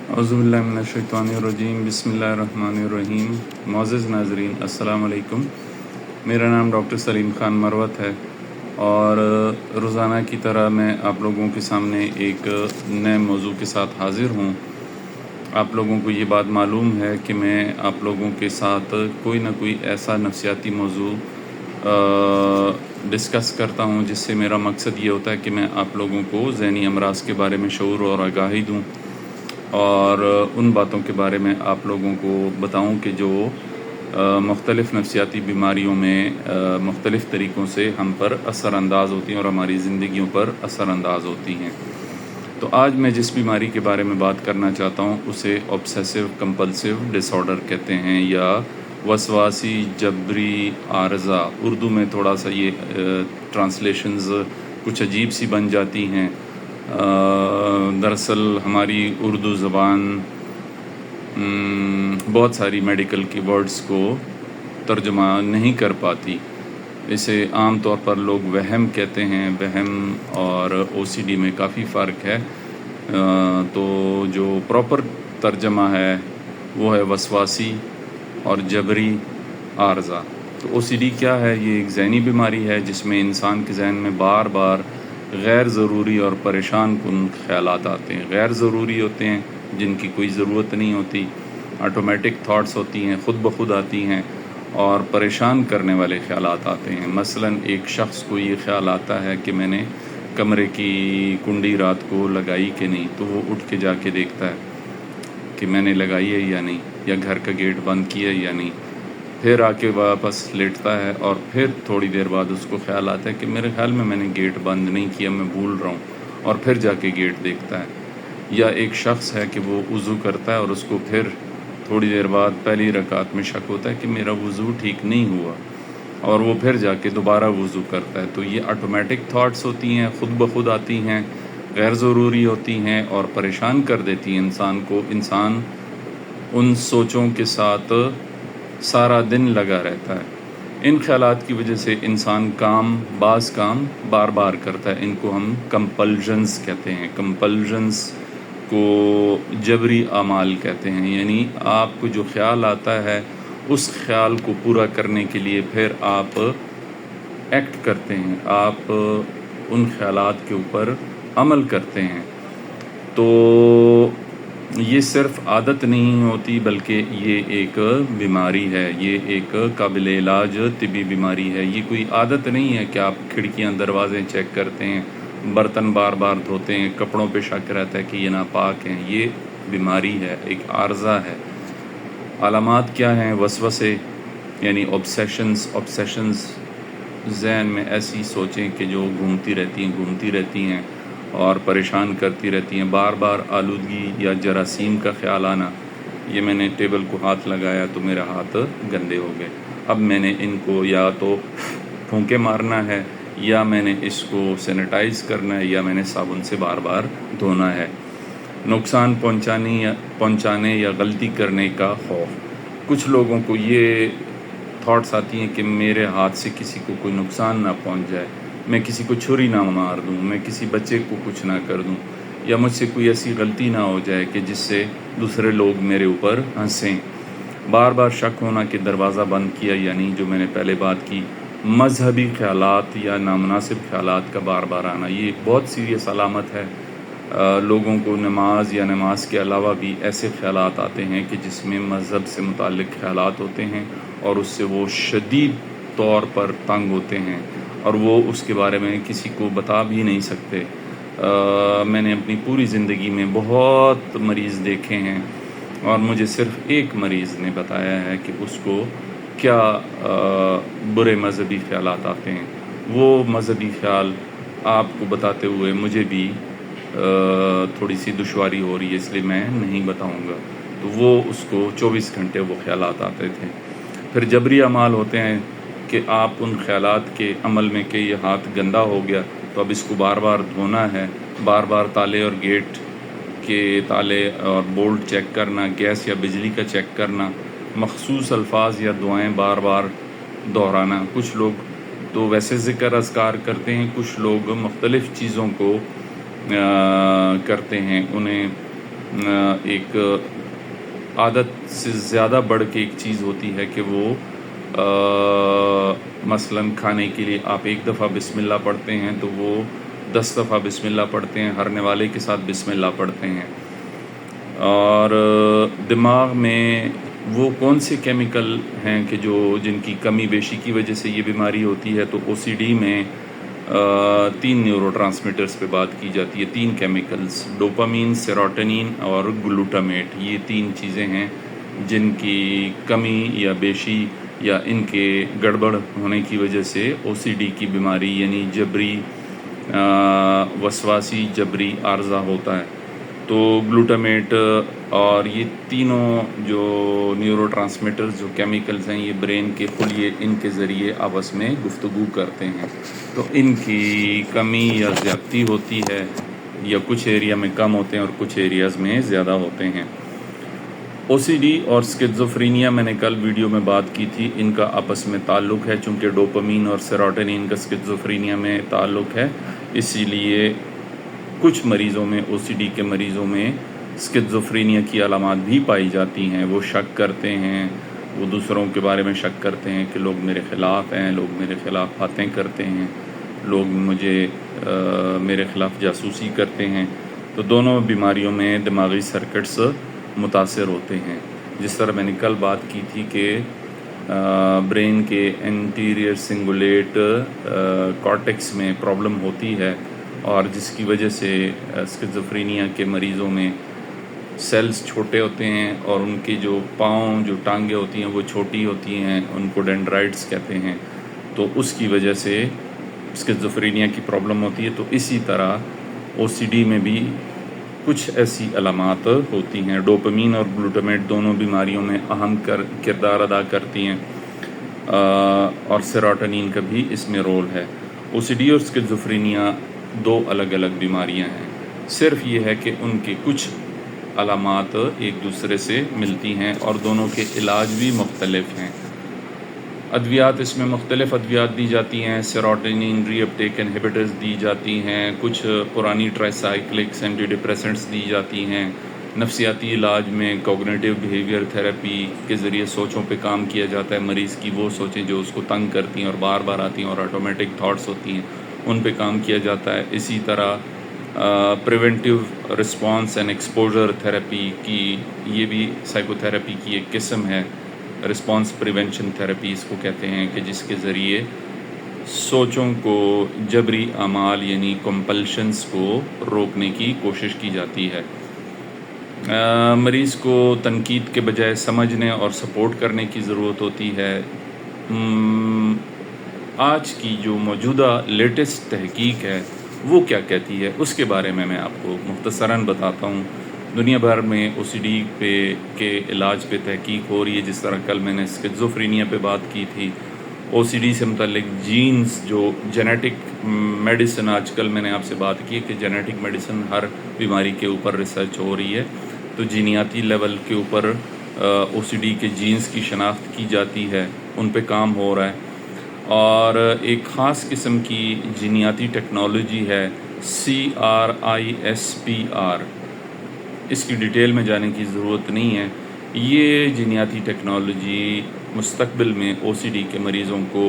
اعوذ باللہ من الشیطان الرجیم، بسم اللہ الرحمن الرحیم۔ معزز ناظرین، السلام علیکم۔ میرا نام ڈاکٹر سلیم خان مروت ہے اور روزانہ کی طرح میں آپ لوگوں کے سامنے ایک نئے موضوع کے ساتھ حاضر ہوں۔ آپ لوگوں کو یہ بات معلوم ہے کہ میں آپ لوگوں کے ساتھ کوئی نہ کوئی ایسا نفسیاتی موضوع ڈسکس کرتا ہوں جس سے میرا مقصد یہ ہوتا ہے کہ میں آپ لوگوں کو ذہنی امراض کے بارے میں شعور اور آگاہی دوں اور ان باتوں کے بارے میں آپ لوگوں کو بتاؤں کہ جو مختلف نفسیاتی بیماریوں میں مختلف طریقوں سے ہم پر اثر انداز ہوتی ہیں اور ہماری زندگیوں پر اثر انداز ہوتی ہیں۔ تو آج میں جس بیماری کے بارے میں بات کرنا چاہتا ہوں اسے obsessive compulsive disorder کہتے ہیں، یا وسواسی جبری عارضہ۔ اردو میں تھوڑا سا یہ ٹرانسلیشنز کچھ عجیب سی بن جاتی ہیں۔ دراصل ہماری اردو زبان بہت ساری میڈیکل کی ورڈز کو ترجمہ نہیں کر پاتی۔ اسے عام طور پر لوگ وہم کہتے ہیں۔ وہم اور او سی ڈی میں کافی فرق ہے۔ تو جو پراپر ترجمہ ہے وہ ہے وسواسی اور جبری عارضہ۔ تو او سی ڈی کیا ہے؟ یہ ایک ذہنی بیماری ہے جس میں انسان کے ذہن میں بار بار غیر ضروری اور پریشان کن خیالات آتے ہیں۔ غیر ضروری ہوتے ہیں جن کی کوئی ضرورت نہیں ہوتی، آٹومیٹک تھاٹس ہوتی ہیں، خود بخود آتی ہیں، اور پریشان کرنے والے خیالات آتے ہیں۔ مثلاً ایک شخص کو یہ خیال آتا ہے کہ میں نے کمرے کی کنڈی رات کو لگائی کہ نہیں، تو وہ اٹھ کے جا کے دیکھتا ہے کہ میں نے لگائی ہے یا نہیں، یا گھر کا گیٹ بند کیا ہے یا نہیں۔ پھر آ کے واپس لیٹتا ہے اور پھر تھوڑی دیر بعد اس کو خیال آتا ہے کہ میرے خیال میں نے گیٹ بند نہیں کیا، میں بھول رہا ہوں، اور پھر جا کے گیٹ دیکھتا ہے۔ یا ایک شخص ہے کہ وہ وضو کرتا ہے اور اس کو پھر تھوڑی دیر بعد پہلی رکعت میں شک ہوتا ہے کہ میرا وضو ٹھیک نہیں ہوا، اور وہ پھر جا کے دوبارہ وضو کرتا ہے۔ تو یہ آٹومیٹک تھاٹس ہوتی ہیں، خود بخود آتی ہیں، غیر ضروری ہوتی ہیں اور پریشان کر دیتی ہیں انسان کو۔ انسان ان سوچوں کے ساتھ سارا دن لگا رہتا ہے۔ ان خیالات کی وجہ سے انسان بعض کام بار بار کرتا ہے۔ ان کو ہم کمپلژنز کہتے ہیں۔ کمپلژنز کو جبری اعمال کہتے ہیں، یعنی آپ کو جو خیال آتا ہے اس خیال کو پورا کرنے کے لیے پھر آپ ایکٹ کرتے ہیں، آپ ان خیالات کے اوپر عمل کرتے ہیں۔ تو یہ صرف عادت نہیں ہوتی بلکہ یہ ایک بیماری ہے، یہ ایک قابل علاج طبی بیماری ہے۔ یہ کوئی عادت نہیں ہے کہ آپ کھڑکیاں دروازے چیک کرتے ہیں، برتن بار بار دھوتے ہیں، کپڑوں پہ شک رہتا ہے کہ یہ ناپاک ہیں۔ یہ بیماری ہے، ایک عارضہ ہے۔ علامات کیا ہیں؟ وسوسے یعنی obsessions، ذہن میں ایسی سوچیں کہ جو گھومتی رہتی ہیں اور پریشان کرتی رہتی ہیں۔ بار بار آلودگی یا جراثیم کا خیال آنا، یہ میں نے ٹیبل کو ہاتھ لگایا تو میرا ہاتھ گندے ہو گئے، اب میں نے ان کو یا تو پھونکے مارنا ہے، یا میں نے اس کو سینیٹائز کرنا ہے، یا میں نے صابن سے بار بار دھونا ہے۔ نقصان پہنچانے یا غلطی کرنے کا خوف۔ کچھ لوگوں کو یہ تھاٹس آتی ہیں کہ میرے ہاتھ سے کسی کو کوئی نقصان نہ پہنچ جائے، میں کسی کو چھری نہ مار دوں، میں کسی بچے کو کچھ نہ کر دوں، یا مجھ سے کوئی ایسی غلطی نہ ہو جائے کہ جس سے دوسرے لوگ میرے اوپر ہنسیں۔ بار بار شک ہونا کہ دروازہ بند کیا یا نہیں، جو میں نے پہلے بات کی۔ مذہبی خیالات یا نامناسب خیالات کا بار بار آنا، یہ ایک بہت سیریس علامت ہے۔ لوگوں کو نماز یا نماز کے علاوہ بھی ایسے خیالات آتے ہیں کہ جس میں مذہب سے متعلق خیالات ہوتے ہیں اور اس سے وہ شدید طور پر تنگ ہوتے ہیں اور وہ اس کے بارے میں کسی کو بتا بھی نہیں سکتے۔ میں نے اپنی پوری زندگی میں بہت مریض دیکھے ہیں اور مجھے صرف ایک مریض نے بتایا ہے کہ اس کو کیا برے مذہبی خیالات آتے ہیں۔ وہ مذہبی خیال آپ کو بتاتے ہوئے مجھے بھی تھوڑی سی دشواری ہو رہی ہے، اس لیے میں نہیں بتاؤں گا۔ تو وہ اس کو 24 گھنٹے وہ خیالات آتے تھے۔ پھر جبری اعمال ہوتے ہیں کہ آپ ان خیالات کے عمل میں کہ یہ ہاتھ گندا ہو گیا تو اب اس کو بار بار دھونا ہے، بار بار تالے اور گیٹ کے تالے اور بولٹ چیک کرنا، گیس یا بجلی کا چیک کرنا، مخصوص الفاظ یا دعائیں بار بار دہرانا۔ کچھ لوگ تو ویسے ذکر اذکار کرتے ہیں، کچھ لوگ مختلف چیزوں کو کرتے ہیں، انہیں ایک عادت سے زیادہ بڑھ کے ایک چیز ہوتی ہے کہ وہ مثلاً کھانے کے لیے آپ ایک دفعہ بسم اللہ پڑھتے ہیں تو وہ 10 دفعہ بسم اللہ پڑھتے ہیں، ہر نوالے کے ساتھ بسم اللہ پڑھتے ہیں. اور دماغ میں وہ کون سے کیمیکل ہیں کہ جن کی کمی بیشی کی وجہ سے یہ بیماری ہوتی ہے، تو او سی ڈی میں 3 نیورو ٹرانسمیٹرز پہ بات کی جاتی ہے، 3 کیمیکلز، ڈوپامین، سیروٹونین اور گلوٹامیٹ. یہ 3 چیزیں ہیں جن کی کمی یا بیشی یا ان کے گڑبڑ ہونے کی وجہ سے او سی ڈی کی بیماری یعنی جبری وسواسی جبری عارضہ ہوتا ہے. تو گلوٹامیٹ اور یہ تینوں جو نیورو ٹرانسمیٹرز جو کیمیکلز ہیں، یہ برین کے خلیے ان کے ذریعے آپس میں گفتگو کرتے ہیں. تو ان کی کمی یا زیادتی ہوتی ہے، یا کچھ ایریا میں کم ہوتے ہیں اور کچھ ایریاز میں زیادہ ہوتے ہیں. او سی ڈی اور اسکیزوفرینیا میں نے کل ویڈیو میں بات کی تھی، ان کا آپس میں تعلق ہے. چونکہ ڈوپامین اور سیروٹونین کا اسکیزوفرینیا میں تعلق ہے، اسی لیے کچھ مریضوں میں، او سی ڈی کے مریضوں میں اسکیزوفرینیا کی علامات بھی پائی جاتی ہیں. وہ شک کرتے ہیں، وہ دوسروں کے بارے میں شک کرتے ہیں کہ لوگ میرے خلاف ہیں، لوگ میرے خلاف باتیں کرتے ہیں، لوگ میرے خلاف جاسوسی کرتے ہیں. تو دونوں بیماریوں میں دماغی سرکٹس متاثر ہوتے ہیں. جس طرح میں نے کل بات کی تھی کہ برین کے انٹیریئر سنگولیٹ کارٹیکس میں پرابلم ہوتی ہے، اور جس کی وجہ سے اسکیزوفرینیا کے مریضوں میں سیلز چھوٹے ہوتے ہیں، اور ان کے جو پاؤں، جو ٹانگیں ہوتی ہیں وہ چھوٹی ہوتی ہیں، ان کو ڈینڈرائٹس کہتے ہیں. تو اس کی وجہ سے اسکیزوفرینیا کی پرابلم ہوتی ہے. تو اسی طرح او سی ڈی میں بھی کچھ ایسی علامات ہوتی ہیں. ڈوپامین اور گلوٹامیٹ دونوں بیماریوں میں اہم کردار ادا کرتی ہیں، اور سیروٹونین کا بھی اس میں رول ہے. او سی ڈی اور اسکیزوفرینیا 2 الگ الگ بیماریاں ہیں، صرف یہ ہے کہ ان کے کچھ علامات ایک دوسرے سے ملتی ہیں، اور دونوں کے علاج بھی مختلف ہیں. ادویات اس میں مختلف ادویات دی جاتی ہیں. سیروٹونین ری اپٹیک انہیبیٹرز دی جاتی ہیں، کچھ پرانی ٹرائسائکلکس اینٹی ڈپریسنٹس دی جاتی ہیں. نفسیاتی علاج میں کوگنیٹیو بیہیویئر تھراپی کے ذریعے سوچوں پہ کام کیا جاتا ہے. مریض کی وہ سوچیں جو اس کو تنگ کرتی ہیں اور بار بار آتی ہیں اور آٹومیٹک تھاٹس ہوتی ہیں، ان پہ کام کیا جاتا ہے. اسی طرح preventive response and exposure therapy کی، یہ بھی سائیکو تھراپی کی ایک قسم ہے. رسپانس پریونشن تھراپی اس کو کہتے ہیں، کہ جس کے ذریعے سوچوں کو، جبری اعمال یعنی کمپلشنز کو روکنے کی کوشش کی جاتی ہے. مریض کو تنقید کے بجائے سمجھنے اور سپورٹ کرنے کی ضرورت ہوتی ہے. آج کی جو موجودہ لیٹسٹ تحقیق ہے وہ کیا کہتی ہے، اس کے بارے میں آپ کو مختصراً بتاتا ہوں. دنیا بھر میں او سی ڈی کے علاج پہ تحقیق ہو رہی ہے. جس طرح کل میں نے اسکیزوفرینیا پہ بات کی تھی، او سی ڈی سے متعلق جینز، جو جینیٹک میڈیسن، آج کل میں نے آپ سے بات کی کہ جینیٹک میڈیسن ہر بیماری کے اوپر ریسرچ ہو رہی ہے. تو جینیاتی لیول کے اوپر او سی ڈی کے جینز کی شناخت کی جاتی ہے، ان پہ کام ہو رہا ہے. اور ایک خاص قسم کی جینیاتی ٹیکنالوجی ہے CRISPR. اس کی ڈیٹیل میں جانے کی ضرورت نہیں ہے. یہ جینیاتی ٹیکنالوجی مستقبل میں او سی ڈی کے مریضوں کو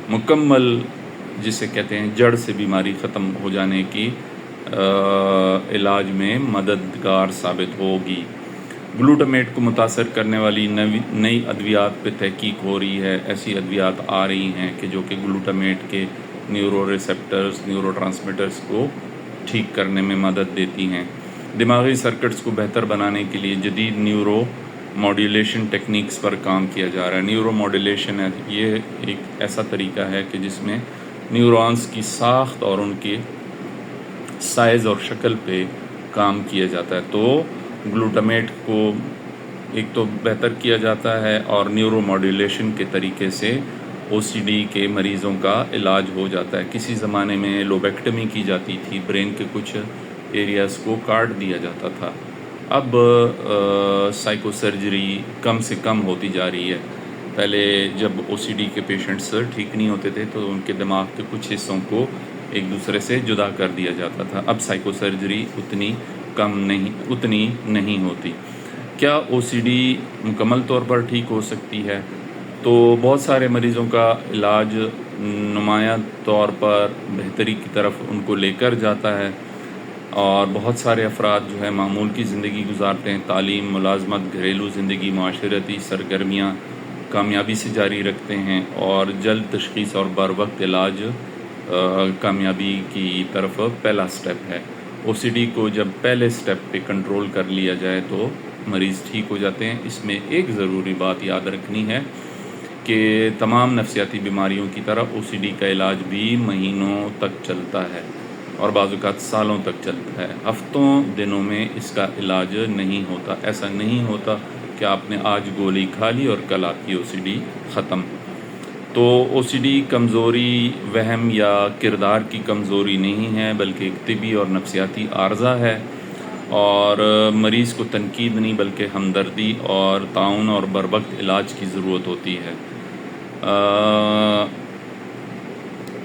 مکمل، جسے کہتے ہیں جڑ سے بیماری ختم ہو جانے کی علاج میں مددگار ثابت ہوگی. گلوٹامیٹ کو متاثر کرنے والی نئی ادویات پہ تحقیق ہو رہی ہے. ایسی ادویات آ رہی ہیں جو کہ گلوٹامیٹ کے نیورو ریسیپٹرز، نیورو ٹرانسمیٹرز کو ٹھیک کرنے میں مدد دیتی ہیں. دماغی سرکٹس کو بہتر بنانے کے لیے جدید نیورو ماڈیولیشن ٹیکنیکس پر کام کیا جا رہا ہے. نیورو ماڈیولیشن یہ ایک ایسا طریقہ ہے کہ جس میں نیورونز کی ساخت اور ان کے سائز اور شکل پہ کام کیا جاتا ہے. تو گلوٹامیٹ کو ایک تو بہتر کیا جاتا ہے، اور نیورو ماڈیولیشن کے طریقے سے او سی ڈی کے مریضوں کا علاج ہو جاتا ہے. کسی زمانے میں لوبیکٹمی کی جاتی تھی، برین کے کچھ ایریاز کو کاٹ دیا جاتا تھا. اب سائیکو سرجری کم سے کم ہوتی جا رہی ہے. پہلے جب او سی ڈی کے پیشنٹس ٹھیک نہیں ہوتے تھے تو ان کے دماغ کے کچھ حصوں کو ایک دوسرے سے جدا کر دیا جاتا تھا. اب سائیکو سرجری اتنی اتنی نہیں ہوتی۔ کیا OCD مکمل طور پر ٹھیک ہو سکتی ہے؟ تو بہت سارے مریضوں کا علاج نمایاں طور پر بہتری کی طرف ان کو لے کر جاتا ہے، اور بہت سارے افراد جو ہے معمول کی زندگی گزارتے ہیں، تعلیم، ملازمت، گھریلو زندگی، معاشرتی سرگرمیاں کامیابی سے جاری رکھتے ہیں، اور جلد تشخیص اور بر وقت علاج کامیابی کی طرف پہلا سٹیپ ہے۔ OCD کو جب پہلے سٹیپ پہ کنٹرول کر لیا جائے تو مریض ٹھیک ہو جاتے ہیں۔ اس میں ایک ضروری بات یاد رکھنی ہے کہ تمام نفسیاتی بیماریوں کی طرح OCD کا علاج بھی مہینوں تک چلتا ہے، اور بعض اوقات سالوں تک چلتا ہے، ہفتوں دنوں میں اس کا علاج نہیں ہوتا۔ ایسا نہیں ہوتا کہ آپ نے آج گولی کھا لی اور کل آپ کی OCD ختم۔ تو OCD کمزوری، وہم یا کردار کی کمزوری نہیں ہے، بلکہ ایک طبی اور نفسیاتی عارضہ ہے، اور مریض کو تنقید نہیں بلکہ ہمدردی اور تعاون اور بر وقت علاج کی ضرورت ہوتی ہے۔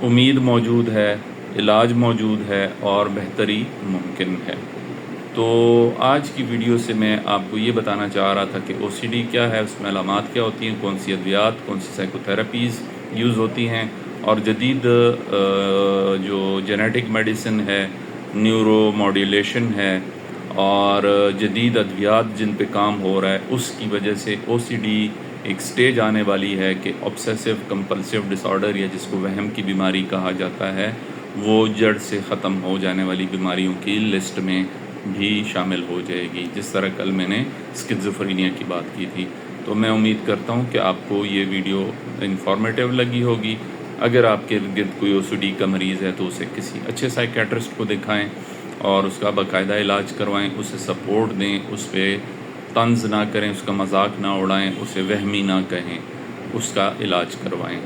امید موجود ہے، علاج موجود ہے، اور بہتری ممکن ہے۔ تو آج کی ویڈیو سے میں آپ کو یہ بتانا چاہ رہا تھا کہ OCD کیا ہے، اس میں علامات کیا ہوتی ہیں، کون سی ادویات، کون سی سائیکو تھراپیز یوز ہوتی ہیں، اور جدید جو جینیٹک میڈیسن ہے، نیورو ماڈیولیشن ہے، اور جدید ادویات جن پہ کام ہو رہا ہے، اس کی وجہ سے OCD ایک سٹیج آنے والی ہے کہ obsessive compulsive disorder، یا جس کو وہم کی بیماری کہا جاتا ہے، وہ جڑ سے ختم ہو جانے والی بیماریوں کی لسٹ میں بھی شامل ہو جائے گی، جس طرح کل میں نے اسکیزوفرینیا کی بات کی تھی۔ تو میں امید کرتا ہوں کہ آپ کو یہ ویڈیو انفارمیٹیو لگی ہوگی۔ اگر آپ کے ارد گرد کوئی OCD کا مریض ہے تو اسے کسی اچھے سائیکیٹرسٹ کو دکھائیں اور اس کا باقاعدہ علاج کروائیں، اسے سپورٹ دیں، اس پہ طنز نہ کریں، اس کا مذاق نہ اڑائیں، اسے وہمی نہ کہیں، اس کا علاج کروائیں۔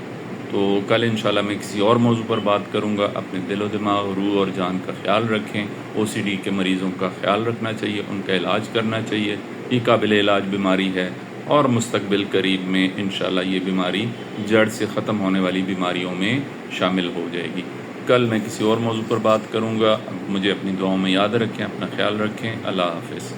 تو کل انشاءاللہ میں کسی اور موضوع پر بات کروں گا۔ اپنے دل و دماغ، روح اور جان کا خیال رکھیں۔ OCD کے مریضوں کا خیال رکھنا چاہیے، ان کا علاج کرنا چاہیے۔ یہ قابل علاج بیماری ہے، اور مستقبل قریب میں انشاءاللہ یہ بیماری جڑ سے ختم ہونے والی بیماریوں میں شامل ہو جائے گی۔ کل میں کسی اور موضوع پر بات کروں گا۔ مجھے اپنی دعاؤں میں یاد رکھیں، اپنا خیال رکھیں۔ اللہ حافظ۔